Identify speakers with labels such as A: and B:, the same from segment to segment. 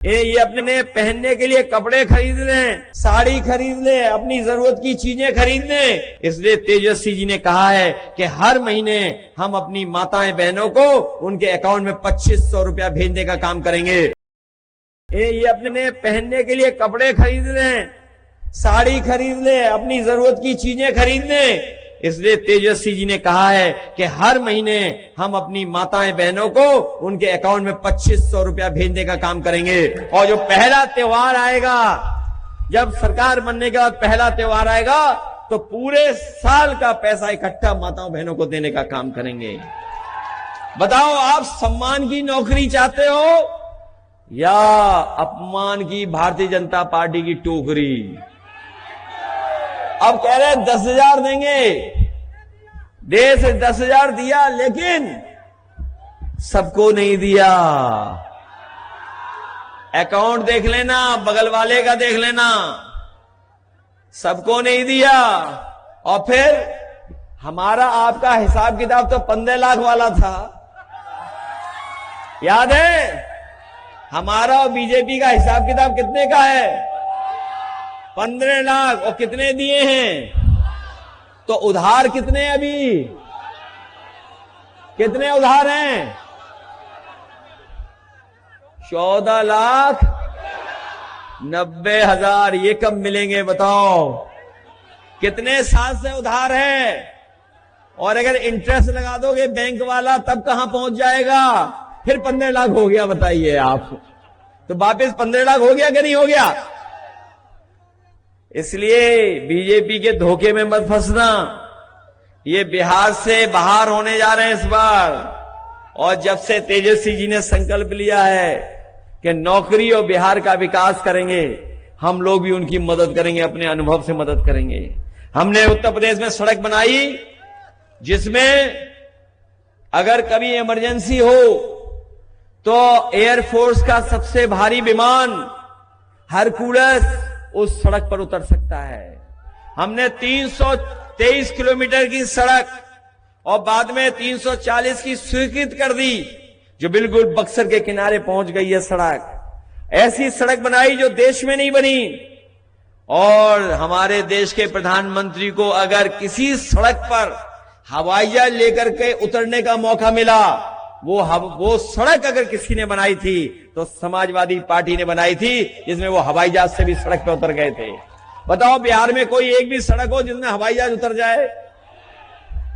A: ये अपने पहनने के लिए कपड़े खरीद लें, साड़ी खरीद लें, अपनी जरूरत की चीजें खरीद लें। इसलिए तेजस्वी जी ने कहा है कि हर महीने हम अपनी माताएं बहनों को उनके अकाउंट में 2500 रुपया भेजने का काम करेंगे। ये अपने पहनने के लिए कपड़े खरीद लें, साड़ी खरीद लें, अपनी जरूरत की चीजें खरीद लें। इसलिए तेजस्वी जी ने कहा है कि हर महीने हम अपनी माताएं बहनों को उनके अकाउंट में 2500 रुपया भेजने का काम करेंगे। और जो पहला त्योहार आएगा, जब सरकार बनने के बाद पहला त्योहार आएगा, तो पूरे साल का पैसा इकट्ठा माताओं बहनों को देने का काम करेंगे। बताओ, आप सम्मान की नौकरी चाहते हो या अपमान की भारतीय जनता पार्टी की टोकरी? अब कह रहे 10,000 देंगे, देश 10,000 दिया, लेकिन सबको नहीं दिया। अकाउंट देख लेना, बगल वाले का देख लेना, सबको नहीं दिया। और फिर हमारा आपका हिसाब किताब तो 15 लाख वाला था, याद है? हमारा और बीजेपी का हिसाब किताब कितने का है? 15 लाख। और कितने दिए हैं? तो उधार कितने अभी? कितने उधार हैं? 14,90,000। ये कब मिलेंगे बताओ? कितने साल से उधार है? और अगर इंटरेस्ट लगा दोगे बैंक वाला, तब कहां पहुंच जाएगा? फिर 15 लाख हो गया। बताइए आप, तो वापस 15 लाख हो गया कि नहीं हो गया? इसलिए बीजेपी के धोखे में मत फंसना। ये बिहार से बाहर होने जा रहे हैं इस बार। और जब से तेजस्वी जी ने संकल्प लिया है कि नौकरी और बिहार का विकास करेंगे, हम लोग भी उनकी मदद करेंगे, अपने अनुभव से मदद करेंगे। हमने उत्तर प्रदेश में सड़क बनाई जिसमें अगर कभी इमरजेंसी हो तो एयरफोर्स का सबसे भारी विमान हरकुलस उस सड़क पर उतर सकता है। हमने 323 किलोमीटर की सड़क और बाद में 340 की स्वीकृत कर दी, जो बिल्कुल बक्सर के किनारे पहुंच गई है सड़क। ऐसी सड़क बनाई जो देश में नहीं बनी। और हमारे देश के प्रधानमंत्री को अगर किसी सड़क पर हवाई जहाज लेकर के उतरने का मौका मिला, वो सड़क अगर किसी ने बनाई थी तो समाजवादी पार्टी ने बनाई थी, जिसमें वो हवाई जहाज से भी सड़क पे उतर गए थे। बताओ, बिहार में कोई एक भी सड़क हो जिसमें हवाई जहाज उतर जाए?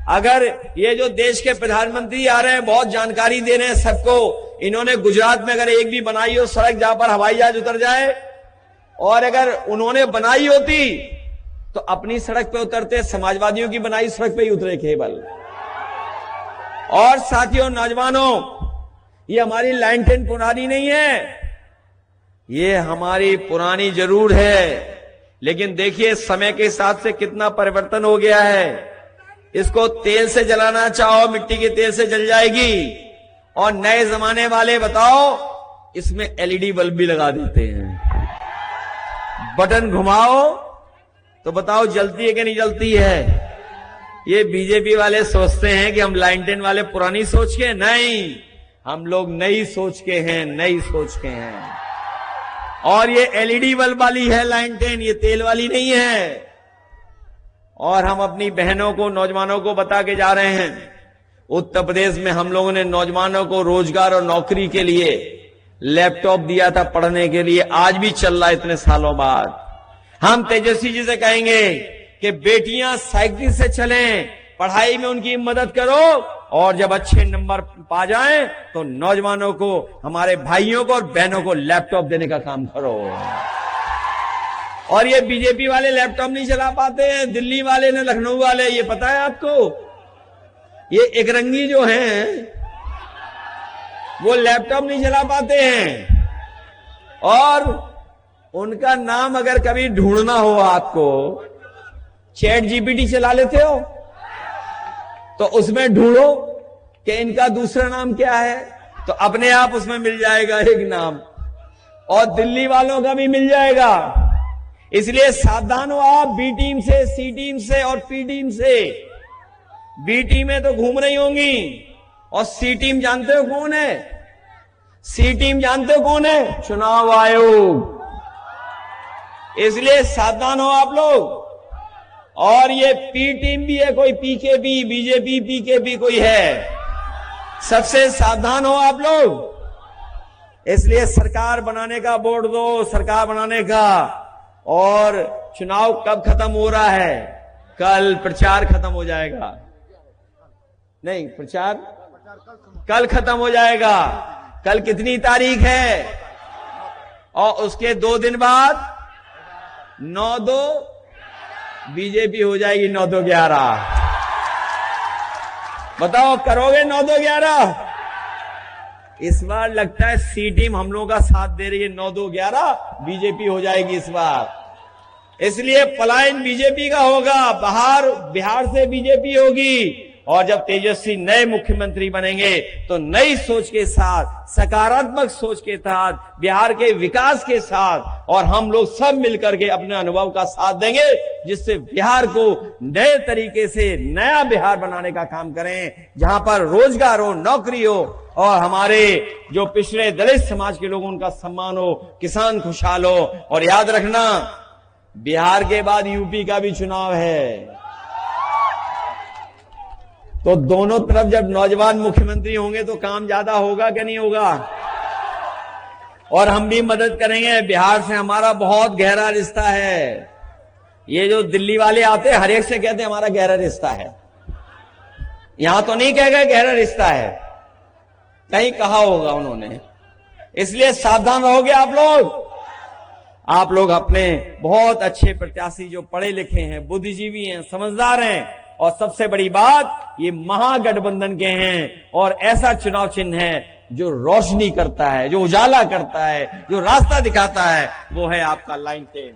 A: अगर ये जो देश के प्रधानमंत्री आ रहे हैं, बहुत जानकारी दे रहे हैं सबको, इन्होंने गुजरात में अगर एक भी बनाई हो सड़क जहां पर हवाई जहाज उतर जाए, और अगर उन्होंने बनाई होती तो अपनी सड़क पे उतरते, समाजवादियों की बनाई सड़क पे ही उतरे केवल। और साथियों, नौजवानों, ये हमारी लाइन 10 पुरानी नहीं है, ये हमारी पुरानी जरूर है, लेकिन देखिए समय के साथ से कितना परिवर्तन हो गया है। इसको तेल से जलाना चाहो, मिट्टी के तेल से जल जाएगी। और नए जमाने वाले बताओ, इसमें एलईडी बल्ब भी लगा देते हैं। बटन घुमाओ तो बताओ जलती है कि नहीं जलती है। ये बीजेपी वाले सोचते हैं कि हम लाइन 10 वाले पुरानी सोच के, नहीं, हम लोग नई सोच के हैं, नई सोच के हैं। और ये एलईडी बल्ब वाली है लाइन 10, ये तेल वाली नहीं है। और हम अपनी बहनों को, नौजवानों को बता के जा रहे हैं, उत्तर प्रदेश में हम लोगों ने नौजवानों को रोजगार और नौकरी के लिए लैपटॉप दिया था पढ़ने के लिए, आज भी चल रहा है इतने सालों बाद। हम तेजस्वी जी से कहेंगे कि बेटियां साइकिल से चलें, पढ़ाई में उनकी मदद करो, और जब अच्छे नंबर पा जाएं तो नौजवानों को, हमारे भाइयों को और बहनों को लैपटॉप देने का काम करो। और ये बीजेपी वाले लैपटॉप नहीं चला पाते हैं, दिल्ली वाले ने, लखनऊ वाले, ये पता है आपको? ये एकरंगी जो हैं वो लैपटॉप नहीं चला पाते हैं। और उनका नाम अगर कभी ढूंढना हो आपको, चैट जीपीटी चला लेते हो तो उसमें ढूंढो कि इनका दूसरा नाम क्या है, तो अपने आप उसमें मिल जाएगा एक नाम, और दिल्ली वालों का भी मिल जाएगा। इसलिए सावधान हो आप बी टीम से, सी टीम से और पी टीम से। बी टीम में तो घूम रही होंगी, और सी टीम जानते हो कौन है? सी टीम जानते हो कौन है? चुनाव आयोग। इसलिए सावधान हो आप लोग। और ये पी टीम भी है, कोई पीकेबी, बीजेपी पीकेबी कोई है, सबसे सावधान हो आप लोग। इसलिए सरकार बनाने का वोट दो, सरकार बनाने का। और चुनाव कब खत्म हो रहा है? कल प्रचार खत्म हो जाएगा। नहीं, प्रचार कल खत्म हो जाएगा। कल कितनी तारीख है? और उसके 2 दिन बाद 9-2 बीजेपी हो जाएगी। 9-2-11 बताओ, करोगे 9-2-11? इस बार लगता है सी टीम हम लोगों का साथ दे रही है। 9-2-11 बीजेपी हो जाएगी इस बार। इसलिए पलायन बीजेपी का होगा, बिहार से बीजेपी होगी। और जब तेजस्वी नए मुख्यमंत्री बनेंगे तो नई सोच के साथ, सकारात्मक सोच के साथ, बिहार के विकास के साथ, और हम लोग सब मिलकर के अपने अनुभव का साथ देंगे, जिससे बिहार को नए तरीके से नया बिहार बनाने का काम करें, जहां पर रोजगार हो, नौकरी हो, और हमारे जो पिछड़े दलित समाज के लोग उनका सम्मान हो, किसान खुशहाल हो। और याद रखना, बिहार के बाद यूपी का भी चुनाव है। तो दोनों तरफ जब नौजवान मुख्यमंत्री होंगे तो काम ज्यादा होगा कि नहीं होगा? और हम भी मदद करेंगे। बिहार से हमारा बहुत गहरा रिश्ता है। ये जो दिल्ली वाले आते हैं, हर एक से कहते हैं हमारा गहरा रिश्ता है। यहां तो नहीं कह गए गहरा रिश्ता है, कहीं कहा होगा उन्होंने। इसलिए सावधान रहोगे आप लोग। आप लोग अपने बहुत अच्छे प्रत्याशी, जो पढ़े लिखे हैं, बुद्धिजीवी हैं, समझदार हैं, और सबसे बड़ी बात, ये महागठबंधन के हैं। और ऐसा चुनाव चिन्ह है जो रोशनी करता है, जो उजाला करता है, जो रास्ता दिखाता है, वो है आपका लाइन 10।